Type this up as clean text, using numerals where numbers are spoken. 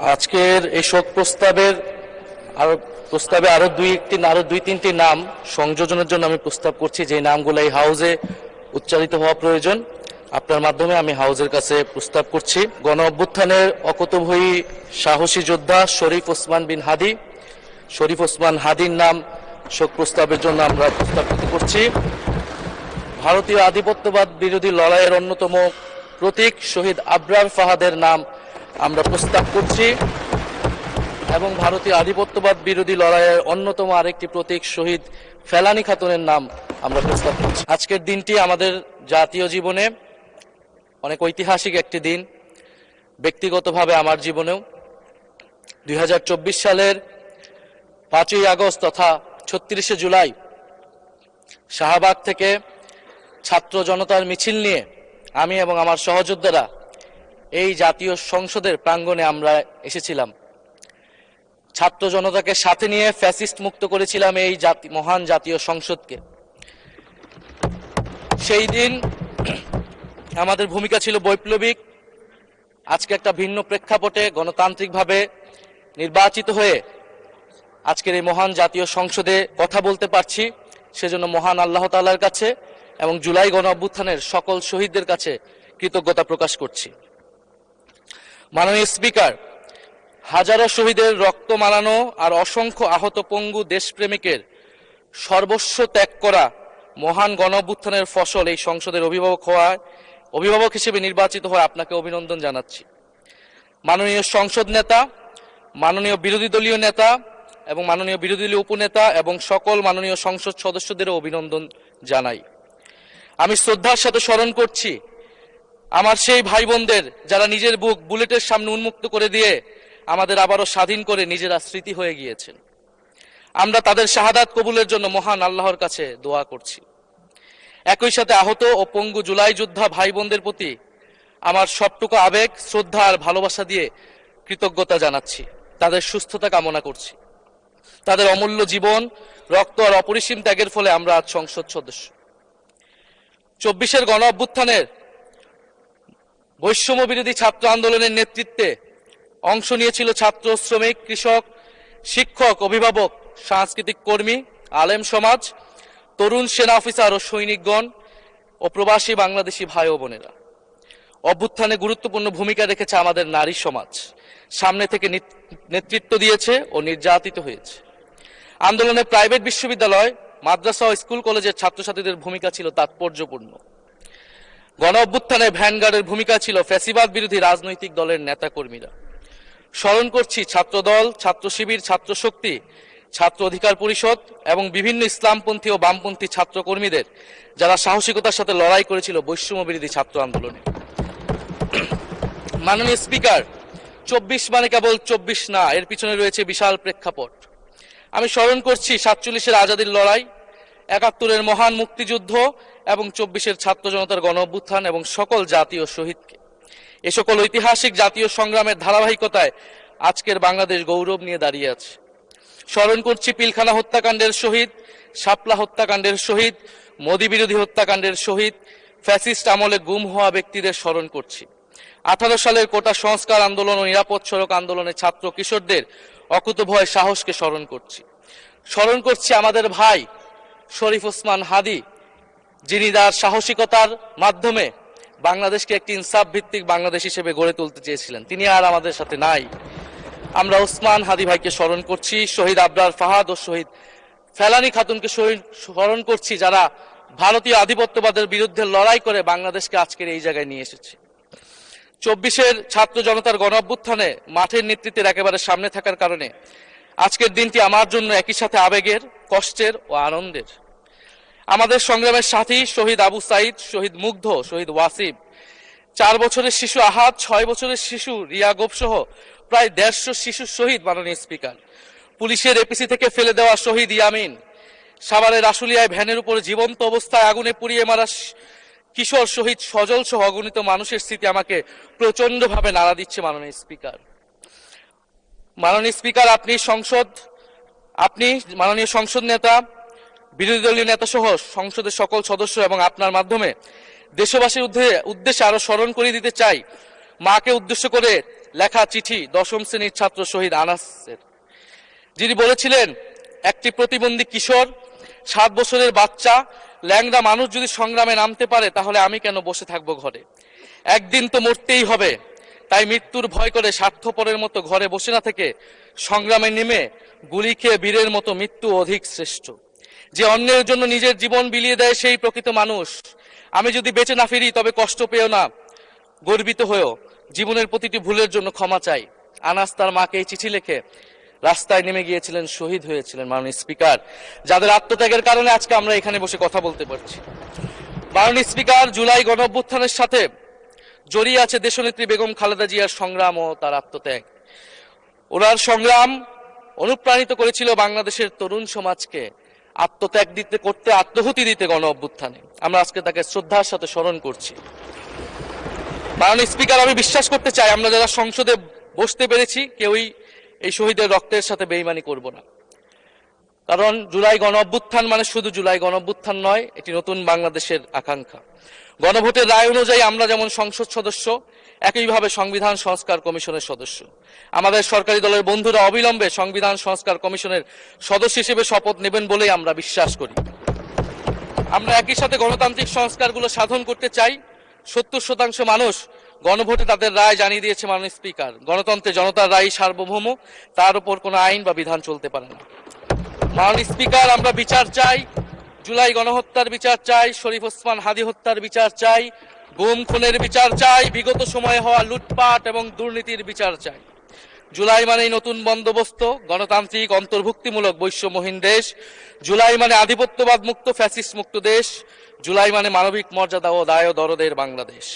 আজকের এই শোক প্রস্তাবে আরো দুই তিনটি নাম সংযোজনের জন্য আমি প্রস্তাব করছি, যে নামগুলো এই হাউজে উচ্চারিত হওয়া প্রয়োজন। আপনার মাধ্যমে আমি হাউজের কাছে প্রস্তাব করছি। গণ অভ্যুত্থানের অকুতোভয়ী সাহসী যোদ্ধা শরীফ ওসমান বিন হাদী, শরীফ ওসমান হাদীর নাম শোক প্রস্তাবের জন্য আমরা প্রস্তাবিত করছি। ভারতীয় আধিপত্যবাদ বিরোধী লড়াইয়ের অন্যতম প্রতীক শহীদ আবরার ফাহাদের নাম আমরা প্রস্তাব করছি, এবং ভারতীয় আধিপত্যবাদ বিরোধী লড়াইয়ের অন্যতম আরেকটি প্রতীক শহীদ ফেলানী খাতুনের নাম আমরা প্রস্তাব করছি। আজকের দিনটি আমাদের জাতীয় জীবনে অনেক ঐতিহাসিক একটি দিন, ব্যক্তিগতভাবে আমার জীবনেও। 2024 সালের 5ই আগস্ট তথা 36শে জুলাই শাহবাগ থেকে ছাত্র জনতার মিছিল নিয়ে আমি এবং আমার সহযোদ্ধারা এই জাতীয় সংসদের প্রাঙ্গণে আমরা এসেছিলাম। ছাত্র জনতাকে সাথে নিয়ে ফ্যাসিস্ট মুক্ত করেছিলাম এই মহান জাতীয় সংসদকে। সেই দিন আমাদের ভূমিকা ছিল বৈপ্লবিক। আজকে একটা ভিন্ন প্রেক্ষাপটে গণতান্ত্রিকভাবে নির্বাচিত হয়ে আজকের এই মহান জাতীয় সংসদে কথা বলতে পারছি, সেজন্য মহান আল্লাহ তাআলার কাছে এবং জুলাই গণ অভ্যুত্থানের সকল শহীদদের কাছে কৃতজ্ঞতা প্রকাশ করছি। মাননীয় স্পিকার, হাজারো শহীদের রক্ত মারানো আর অসংখ্য আহত পঙ্গু দেশপ্রেমিকের সর্বস্ব ত্যাগ করা মহান গণ অভ্যুত্থানের ফসল এই সংসদের অভিভাবক হিসেবে নির্বাচিত হয়ে আপনাকে অভিনন্দন জানাচ্ছি। মাননীয় সংসদ নেতা, মাননীয় বিরোধী দলীয় নেতা এবং মাননীয় বিরোধী দলীয় উপনেতা এবং সকল মাননীয় সংসদ সদস্যদেরও অভিনন্দন জানাই। আমি শ্রদ্ধার সাথে স্মরণ করছি আমার সেই ভাই বোনদের যারা নিজের বুক বুলেটের সামনে উন্মুক্ত করে দিয়ে আমাদের আবারও স্বাধীন করে নিজেরা স্মৃতি হয়ে গিয়েছেন। আমরা তাদের শাহাদাত কবুলের জন্য মহান আল্লাহর কাছে দোয়া করছি। একই সাথে আহত ও পঙ্গু জুলাই যোদ্ধা ভাই বোনদের প্রতি আমার সবটুকু আবেগ, শ্রদ্ধা আর ভালোবাসা দিয়ে কৃতজ্ঞতা জানাচ্ছি। তাদের সুস্থতা কামনা করছি। তাদের অমূল্য জীবন, রক্ত আর অপরিসীম ত্যাগের ফলে আমরা আজ সংসদ সদস্য। 24-এর গণ অভ্যুত্থানের বৈষম্য বিরোধী ছাত্র আন্দোলনের নেতৃত্বে অংশ নিয়েছিল ছাত্র, শ্রমিক, কৃষক, শিক্ষক, অভিভাবক, সাংস্কৃতিক কর্মী, আলেম সমাজ, তরুণ সেনা অফিসার ও সৈনিকগণ ও প্রবাসী বাংলাদেশি ভাই ও বোনেরা। অভ্যুত্থানে গুরুত্বপূর্ণ ভূমিকা রেখেছে আমাদের নারী সমাজ, সামনে থেকে নেতৃত্ব দিয়েছে ও নির্যাতিত হয়েছে। আন্দোলনে প্রাইভেট বিশ্ববিদ্যালয়, মাদ্রাসা ও স্কুল কলেজের ছাত্রছাত্রীদের ভূমিকা ছিল তাৎপর্যপূর্ণ। গণ অভ্যুত্থানে ভ্যানগার্ডের ভূমিকা ছিল ফ্যাসিবাদ বিরোধী রাজনৈতিক দলের নেতাকর্মীরা। স্মরণ করছি ছাত্রদল, ছাত্র শিবির, ছাত্র শক্তি, ছাত্র অধিকার পরিষদ এবং বিভিন্ন ইসলামপন্থী ও বামপন্থী ছাত্র কর্মীদের, যারা সাহসিকতার সাথে লড়াই করেছিল বৈষম্য বিরোধী ছাত্র আন্দোলনে। মাননীয় স্পিকার, 24 মানে কেবল 24 না, এর পিছনে রয়েছে বিশাল প্রেক্ষাপট। আমি স্মরণ করছি 47-এর আজাদীর লড়াই, 71-এর মহান মুক্তিযুদ্ধ এবং 24-এর ছাত্র জনতার গণ অভ্যুত্থান এবং সকল জাতীয় শহীদকে। এ সকল ঐতিহাসিক জাতীয় সংগ্রামের ধারাবাহিকতায় আজকের বাংলাদেশ গৌরব নিয়ে দাঁড়িয়ে আছে। স্মরণ করছি পিলখানা হত্যাকাণ্ডের শহীদ, শাপলা হত্যাকাণ্ডের শহীদ, মোদী বিরোধী হত্যাকাণ্ডের শহীদ, ফ্যাসিস্ট আমলে গুম হওয়া ব্যক্তিদের স্মরণ করছি। 18 সালের কোটা সংস্কার আন্দোলন ও নিরাপদ সড়ক আন্দোলনে ছাত্র কিশোরদের অকুতোভয় সাহসকে স্মরণ করছি। স্মরণ করছি আমাদের ভাই শরীফ ওসমান হাদী, যিনি তার সাহসিকতার মাধ্যমে বাংলাদেশকে একটি ইনসাফ ভিত্তিক বাংলাদেশ হিসেবে গড়ে তুলতে চেয়েছিলেন। তিনি আর আমাদের সাথে নাই। আমরা ওসমান হাদী ভাইকে স্মরণ করছি। শহীদ আবরার ফাহাদ ও শহীদ ফেলানী খাতুনকে স্মরণ করছি, যারা ভারতীয় আধিপত্যবাদের বিরুদ্ধে লড়াই করে বাংলাদেশকে আজকের এই জায়গায় নিয়ে এসেছে। 24-এর ছাত্র জনতার গণ অভ্যুত্থানে মাঠের নেতৃত্বের একেবারে সামনে থাকার কারণে আজকের দিনটি আমার জন্য একই সাথে আবেগের, কষ্টের ও আনন্দের। আমাদের সংগ্রামের সাথী শহীদ আবু সাইদ, শহীদ মুগ্ধ, শহীদ ওয়াসিম, 4 বছরের শিশু আহাদ, 6 বছরের শিশু রিয়া গোপ সহ প্রায় 150 শিশু শহীদ। মাননীয় স্পিকার, পুলিশের এপিসি থেকে ফেলে দেওয়া শহীদ ইয়ামিন, সাভারের আশুলিয়ায় ভ্যানের উপরে জীবন্ত অবস্থায় আগুনে পুড়িয়ে মারা কিশোর শহীদ সজল সহ অগণিত মানুষের স্মৃতি আমাকে প্রচন্ডভাবে নাড়া দিচ্ছে। মাননীয় স্পিকার, আপনি মাননীয় সংসদ নেতা, বিরোধী দলীয় নেতা সহ সংসদের সকল সদস্য এবং আপনার মাধ্যমে দেশবাসীর উদ্দেশ্যে আরো স্মরণ করিয়ে দিতে চাই, মাকে উদ্দেশ্য করে লেখা চিঠি 10ম শ্রেণীর ছাত্র শহীদ আনাসের, যিনি বলেছিলেন একটি প্রতিবন্ধী কিশোর, 7 বছরের বাচ্চা, ল্যাংড়া মানুষ যদি সংগ্রামে নামতে পারে তাহলে আমি কেন বসে থাকবো ঘরে? একদিন তো মরতেই হবে, তাই মৃত্যুর ভয় করে স্বার্থপরের মতো ঘরে বসে না থেকে সংগ্রামে নেমে গুলি খেয়ে বীরের মতো মৃত্যু অধিক শ্রেষ্ঠ। যে অন্যের জন্য নিজের জীবন বিলিয়ে দেয় সেই প্রকৃত মানুষ। আমি যদি বেঁচে না ফিরি তবে কষ্ট পেও না, গর্বিত হয়েও জীবনের প্রতিটি ভুলের জন্য ক্ষমা চাই। আনাস তার মাকে এই চিঠি লিখে রাস্তায় নেমে গিয়েছিলেন, শহীদ হয়েছিলেন মাননীয় স্পিকার, যাদের আত্মত্যাগের কারণে আজকে আমরা এখানে বসে কথা বলতে পারছি। মাননীয় স্পিকার, জুলাই গণঅভ্যুত্থানের সাথে জড়িয়ে আছে দেশনেত্রী বেগম খালেদা জিয়ার সংগ্রাম ও তার আত্মত্যাগ। ওনার সংগ্রাম অনুপ্রাণিত করেছিল বাংলাদেশের তরুণ সমাজকে আত্মত্যাগ করতে, আত্মহুতি দিতে গণ অভ্যুত্থানে। আমরা আজকে তাকে শ্রদ্ধার সাথে স্মরণ করছি। মাননীয় স্পিকার, আমি বিশ্বাস করতে চাই আমরা যারা সংসদে বসতে পেরেছি কেউই এই শহীদের রক্তের সাথে বেইমানি করব না। কারণ জুলাই গণ অভ্যুত্থান মানে শুধু জুলাই গণ অভ্যুত্থান নয়, এটি নতুন বাংলাদেশের আকাঙ্ক্ষা। গণভোটের রায় অনুযায়ী আমরা যেমন সংসদ সদস্য, একইভাবে সংবিধান সংস্কার কমিশনের সদস্য। আমাদের সরকারি দলের বন্ধুরা অবিলম্বে সংবিধান সংস্কার কমিশনের সদস্য হিসেবে শপথ নেবেন বলেই আমরা বিশ্বাস করি। আমরা একই সাথে গণতান্ত্রিক সংস্কারগুলো সাধন করতে চাই। 70% মানুষ গণভোটে তাদের রায় জানিয়ে দিয়েছে মাননীয় স্পিকার। গণতন্ত্রে জনতার রায় সার্বভৌম, তার উপর কোনো আইন বা বিধান চলতে পারে না। মাননীয় স্পিকার, আমরা বিচার চাই, জুলাই গণহত্যার বিচার চাই, শরীফ ওসমান হাদি হত্যার বিচার চাই, গুম খুনের বিচার চাই, বিগত সময়ে হওয়া লুটপাট এবং দুর্নীতির বিচার চাই। জুলাই মানেই নতুন বন্দোবস্ত, গণতান্ত্রিক অন্তর্ভুক্তিমূলক বৈষম্যহীন দেশ। জুলাই মানে আধিপত্যবাদ মুক্ত, ফ্যাসিস্ট মুক্ত দেশ। জুলাই মানে মানবিক মর্যাদা ও দায় ও দরদের বাংলাদেশ।